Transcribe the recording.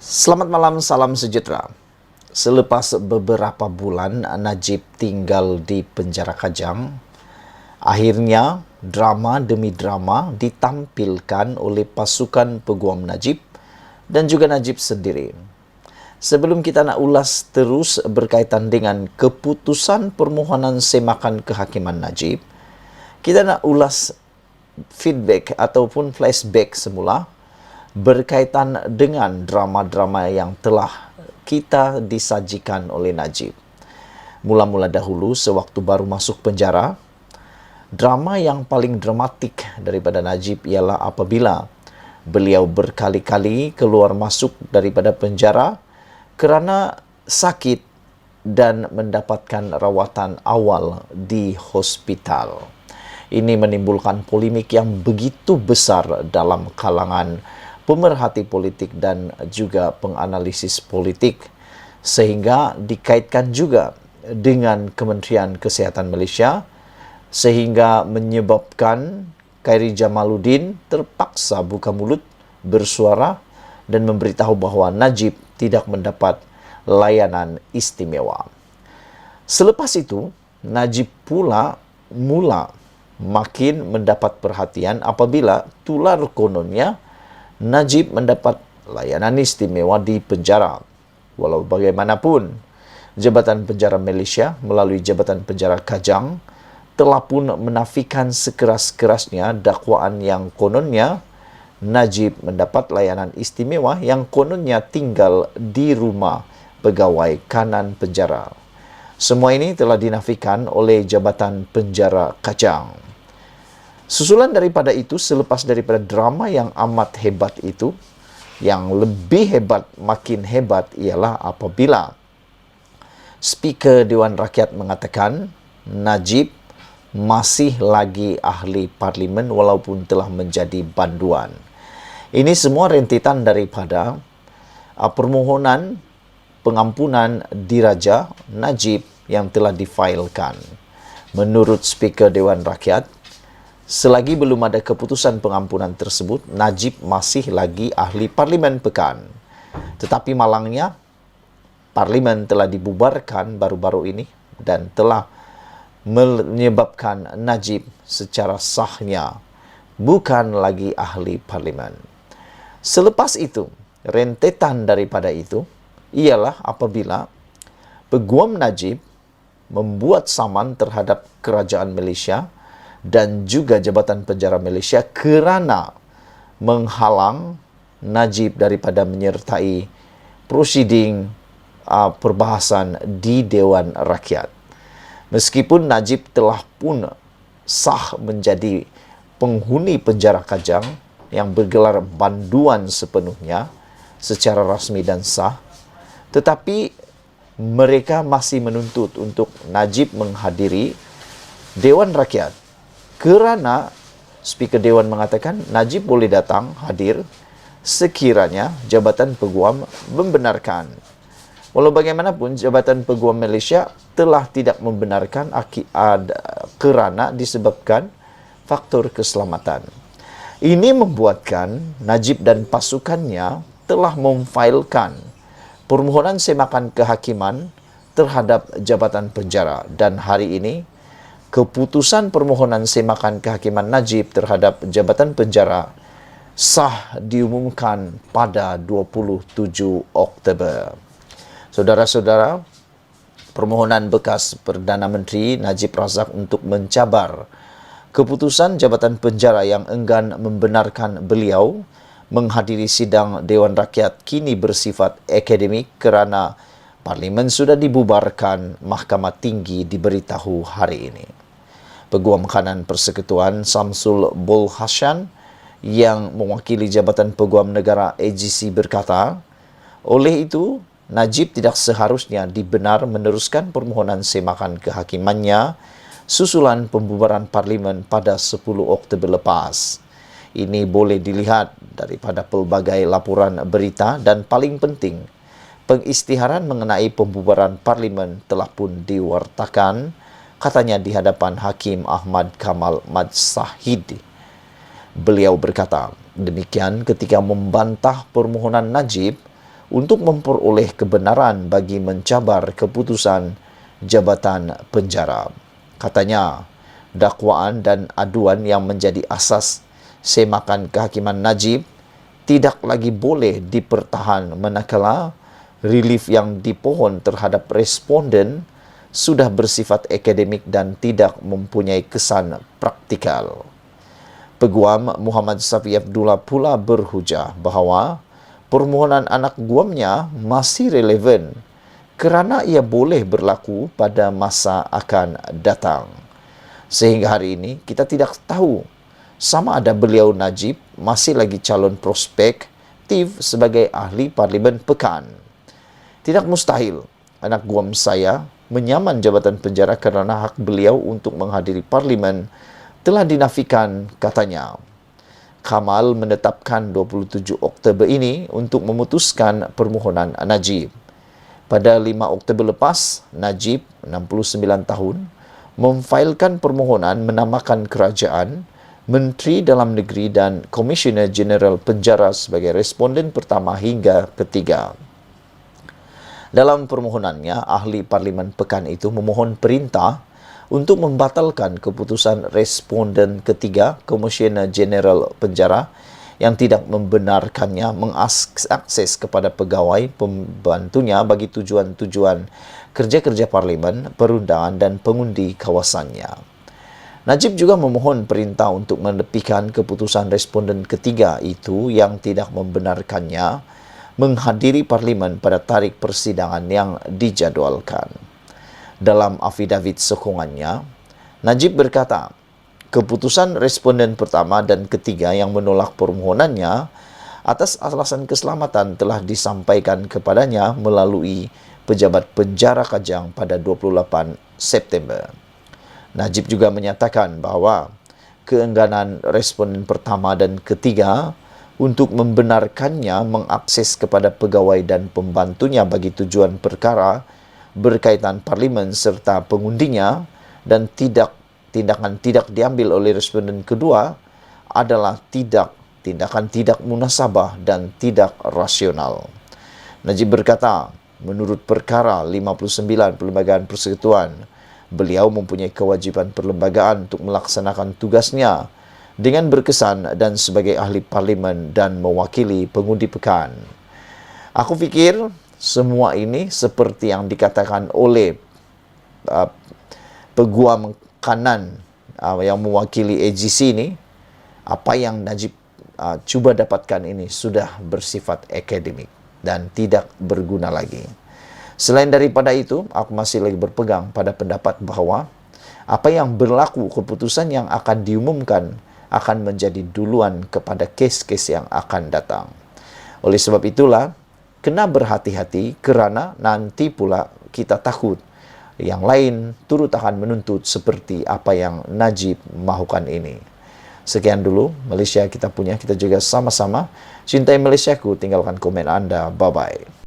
Selamat malam, salam sejahtera. Selepas beberapa bulan Najib tinggal di penjara Kajang, akhirnya drama demi drama ditampilkan oleh pasukan peguam Najib dan juga Najib sendiri. Sebelum kita nak ulas terus berkaitan dengan keputusan permohonan semakan kehakiman Najib, kita nak ulas feedback ataupun flashback semula berkaitan dengan drama-drama yang telah kita disajikan oleh Najib. Mula-mula dahulu, sewaktu baru masuk penjara, drama yang paling dramatik daripada Najib ialah apabila beliau berkali-kali keluar masuk daripada penjara kerana sakit dan mendapatkan rawatan awal di hospital. Ini menimbulkan polemik yang begitu besar dalam kalangan pemerhati politik dan juga penganalisis politik, sehingga dikaitkan juga dengan Kementerian Kesihatan Malaysia, sehingga menyebabkan Khairi Jamaluddin terpaksa buka mulut bersuara dan memberitahu bahawa Najib tidak mendapat layanan istimewa. Selepas itu, Najib pula mula makin mendapat perhatian apabila tular kononnya Najib mendapat layanan istimewa di penjara. Walau bagaimanapun, Jabatan Penjara Malaysia melalui Jabatan Penjara Kajang telah pun menafikan sekeras-kerasnya dakwaan yang kononnya Najib mendapat layanan istimewa yang kononnya tinggal di rumah pegawai kanan penjara. Semua ini telah dinafikan oleh Jabatan Penjara Kajang. Susulan daripada itu, selepas daripada drama yang amat hebat itu, yang lebih hebat, makin hebat ialah apabila Speaker Dewan Rakyat mengatakan Najib masih lagi ahli parlimen walaupun telah menjadi banduan. Ini semua rentetan daripada permohonan pengampunan diraja Najib yang telah difailkan. Menurut Speaker Dewan Rakyat, selagi belum ada keputusan pengampunan tersebut, Najib masih lagi ahli parlimen pekan. Tetapi malangnya, parlimen telah dibubarkan baru-baru ini dan telah menyebabkan Najib secara sahnya bukan lagi ahli parlimen. Selepas itu, rentetan daripada itu ialah apabila peguam Najib membuat saman terhadap kerajaan Malaysia dan juga Jabatan Penjara Malaysia kerana menghalang Najib daripada menyertai prosiding perbahasan di Dewan Rakyat. Meskipun Najib telah pun sah menjadi penghuni penjara Kajang yang bergelar banduan sepenuhnya secara rasmi dan sah, tetapi mereka masih menuntut untuk Najib menghadiri Dewan Rakyat kerana Speaker Dewan mengatakan Najib boleh datang hadir sekiranya Jabatan Peguam membenarkan. Walau bagaimanapun, Jabatan Peguam Malaysia telah tidak membenarkan kerana disebabkan faktor keselamatan. Ini membuatkan Najib dan pasukannya telah memfailkan permohonan semakan kehakiman terhadap Jabatan Penjara, dan hari ini keputusan permohonan semakan kehakiman Najib terhadap Jabatan Penjara sah diumumkan pada 27 Oktober. Saudara-saudara, permohonan bekas Perdana Menteri Najib Razak untuk mencabar keputusan Jabatan Penjara yang enggan membenarkan beliau menghadiri sidang Dewan Rakyat kini bersifat akademik kerana Parlimen sudah dibubarkan, Mahkamah Tinggi diberitahu hari ini. Peguam Kanan Persekutuan Samsul Bol Hassan yang mewakili Jabatan Peguam Negara AGC berkata, oleh itu, Najib tidak seharusnya dibenar meneruskan permohonan semakan kehakimannya susulan pembubaran Parlimen pada 10 Oktober lepas. Ini boleh dilihat daripada pelbagai laporan berita dan paling penting, pengisytiharan mengenai pembubaran Parlimen telah pun diwartakan, katanya di hadapan Hakim Ahmad Kamal Majsahid. Beliau berkata demikian ketika membantah permohonan Najib untuk memperoleh kebenaran bagi mencabar keputusan jabatan penjara. Katanya, dakwaan dan aduan yang menjadi asas semakan kehakiman Najib tidak lagi boleh dipertahan manakala relief yang dipohon terhadap responden sudah bersifat akademik dan tidak mempunyai kesan praktikal. Peguam Muhammad Safi Abdullah pula berhujah bahawa permohonan anak guamnya masih relevan kerana ia boleh berlaku pada masa akan datang. Sehingga hari ini kita tidak tahu sama ada beliau Najib masih lagi calon prospektif sebagai ahli Parlimen Pekan. Tidak mustahil anak guam saya menyaman jabatan penjara kerana hak beliau untuk menghadiri Parlimen telah dinafikan, katanya. Kamal menetapkan 27 Oktober ini untuk memutuskan permohonan Najib. Pada 5 Oktober lepas, Najib, 69 tahun, memfailkan permohonan menamakan kerajaan, Menteri Dalam Negeri dan Komisioner Jeneral Penjara sebagai responden pertama hingga ketiga. Dalam permohonannya, ahli Parlimen Pekan itu memohon perintah untuk membatalkan keputusan responden ketiga Komisioner Jeneral Penjara yang tidak membenarkannya mengakses kepada pegawai pembantunya bagi tujuan-tujuan kerja-kerja parlimen, perundangan dan pengundi kawasannya. Najib juga memohon perintah untuk menepikan keputusan responden ketiga itu yang tidak membenarkannya menghadiri parlimen pada tarikh persidangan yang dijadualkan. Dalam afidavit sokongannya, Najib berkata, keputusan responden pertama dan ketiga yang menolak permohonannya atas alasan keselamatan telah disampaikan kepadanya melalui pejabat penjara Kajang pada 28 September. Najib juga menyatakan bahawa keengganan responden pertama dan ketiga untuk membenarkannya mengakses kepada pegawai dan pembantunya bagi tujuan perkara berkaitan parlimen serta pengundinya dan tindakan tidak diambil oleh responden kedua adalah tindakan tidak munasabah dan tidak rasional. Najib berkata, menurut perkara 59 Perlembagaan Persekutuan, beliau mempunyai kewajipan perlembagaan untuk melaksanakan tugasnya dengan berkesan dan sebagai ahli parlimen dan mewakili pengundi pekan. Aku fikir semua ini seperti yang dikatakan oleh peguam kanan yang mewakili AGC ini, apa yang Najib cuba dapatkan ini sudah bersifat akademik dan tidak berguna lagi. Selain daripada itu, aku masih lagi berpegang pada pendapat bahawa apa yang berlaku keputusan yang akan diumumkan akan menjadi duluan kepada kes-kes yang akan datang. Oleh sebab itulah, kena berhati-hati kerana nanti pula kita takut yang lain turut akan menuntut seperti apa yang Najib mahukan ini. Sekian dulu Malaysia kita punya, kita juga sama-sama cintai Malaysiaku. Tinggalkan komen anda. Bye-bye.